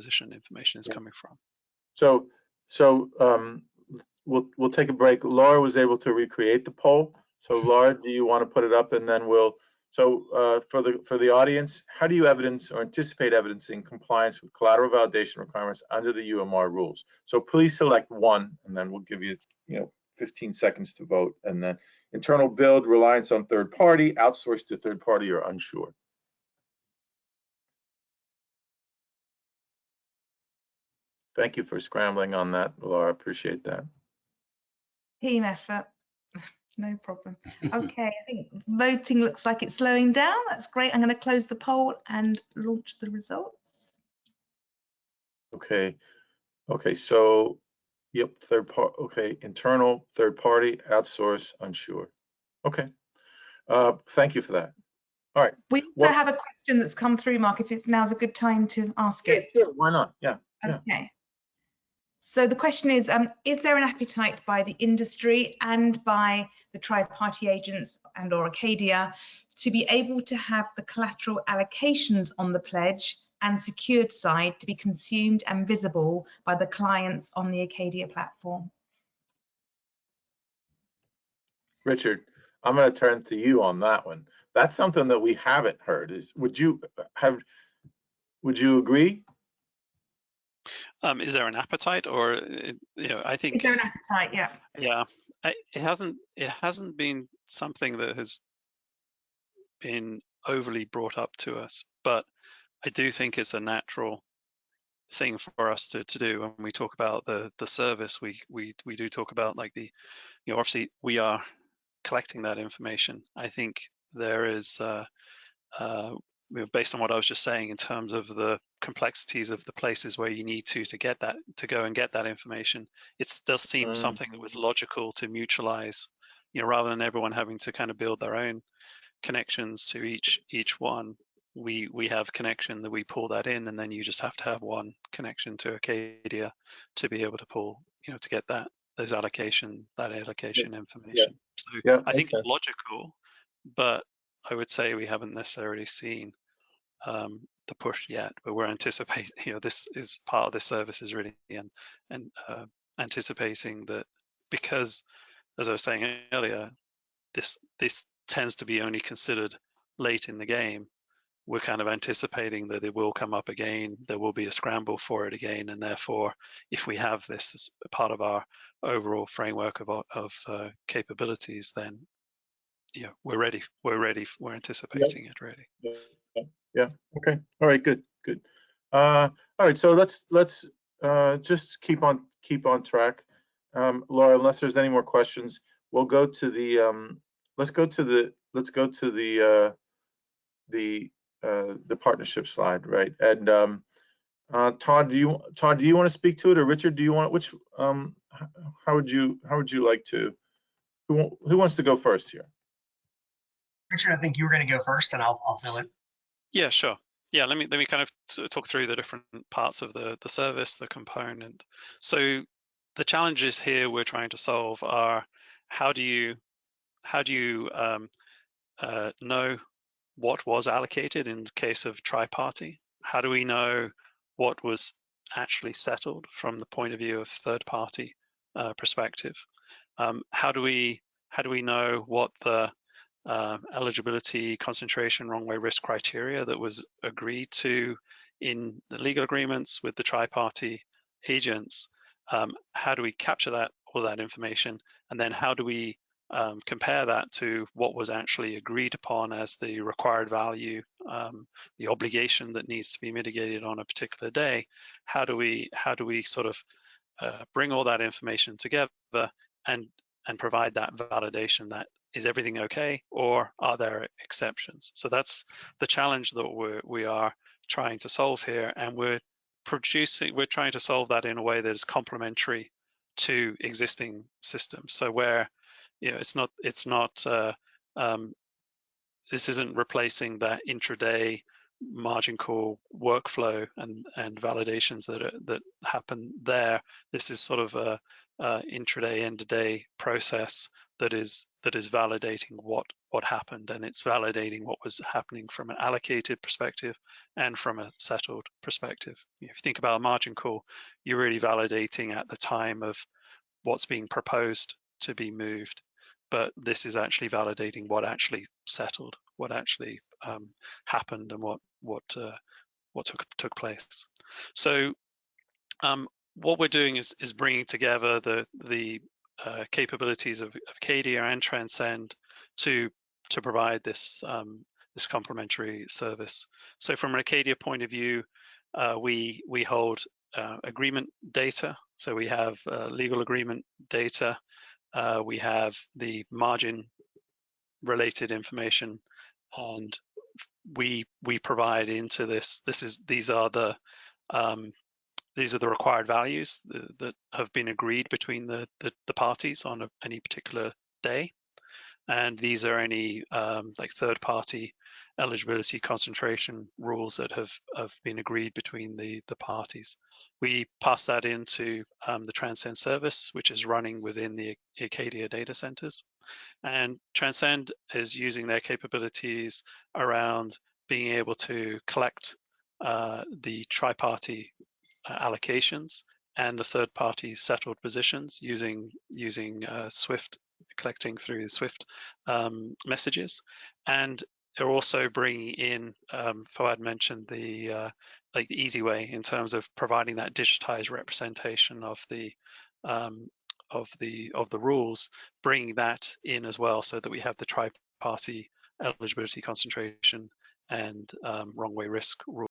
position information is coming from. So we'll take a break. Laura was able to recreate the poll. So Laura, do you want to put it up, and then we'll. So for the audience, how do you evidence or anticipate evidencing compliance with collateral validation requirements under the UMR rules? So please select one, and then we'll give you 15 seconds to vote. And then internal build, reliance on third party, outsourced to third party, or unsure. Thank you for scrambling on that, Laura. Appreciate that. Team effort. No problem. Okay, I think voting looks like it's slowing down. That's great. I'm going to close the poll and launch the results. Okay. Okay. So, yep. Third part. Okay. Internal, third party, outsource, unsure. Okay. Thank you for that. All right. We also have a question that's come through, Mark. If now's a good time to ask it. Sure. Why not? Yeah. Okay. So the question is there an appetite by the industry and by the tri-party agents and or Acadia to be able to have the collateral allocations on the pledge and secured side to be consumed and visible by the clients on the Acadia platform? Richard, I'm going to turn to you on that one. That's something that we haven't heard. Would you agree? Is there an appetite, or I think? Is there an appetite? Yeah. Yeah, it hasn't been something that has been overly brought up to us, but I do think it's a natural thing for us to do. When we talk about the service, we do talk about like the, obviously we are collecting that information. I think there is based on what I was just saying in terms of the complexities of the places where you need to get that, to go and get that information, it does seem something that was logical to mutualize, rather than everyone having to kind of build their own connections to each one. We have a connection that we pull that in, and then you just have to have one connection to Acadia to be able to pull, to get that allocation information. So I think it's logical, but I would say we haven't necessarily seen the push yet, but we're anticipating, this is part of this service is really and anticipating that, because as I was saying earlier, this tends to be only considered late in the game. We're kind of anticipating that it will come up again, there will be a scramble for it again, and therefore if we have this as part of our overall framework of capabilities, then we're ready, we're anticipating it really. Yeah. Okay. All right. Good. All right. So let's just keep on track. Laura, unless there's any more questions, we'll go to the let's go to the partnership slide, right? And Todd, do you want to speak to it, or Richard, do you want how would you like to? Who wants to go first here? Richard, I think you were going to go first, and I'll fill in. Yeah, sure. Yeah, let me kind of talk through the different parts of the service, the component. So the challenges here we're trying to solve are how do you know what was allocated in the case of tri-party? How do we know what was actually settled from the point of view of third-party perspective? How do we know what the eligibility, concentration, wrong way risk criteria that was agreed to in the legal agreements with the tri-party agents? How do we capture all that information, and then how do we compare that to what was actually agreed upon as the required value, the obligation that needs to be mitigated on a particular day? How do we sort of bring all that information together and provide that validation that is everything okay, or are there exceptions? So that's the challenge that we are trying to solve here, and we're trying to solve that in a way that is complementary to existing systems. So where this isn't replacing that intraday margin call workflow and validations that happen there. This is sort of a intraday, end of day process that is validating what happened, and it's validating what was happening from an allocated perspective and from a settled perspective. If you think about a margin call, you're really validating at the time of what's being proposed to be moved, but this is actually validating what actually settled, what actually happened, and what took place. So what we're doing is bringing together the capabilities of Acadia and Transend to provide this this complementary service. So from an Acadia point of view, we hold agreement data. So we have legal agreement data. We have the margin related information, and we provide into this. These are the required values that have been agreed between the parties on any particular day, and these are any like third-party eligibility concentration rules that have been agreed between the parties. We pass that into the Transend service, which is running within the Acadia data centers, and Transend is using their capabilities around being able to collect the tri-party allocations and the third-party settled positions using Swift, collecting through Swift messages. And they're also bringing in, Fouad mentioned the like the easy way in terms of providing that digitized representation of the rules, bringing that in as well, so that we have the tri-party eligibility concentration and wrong way risk rule.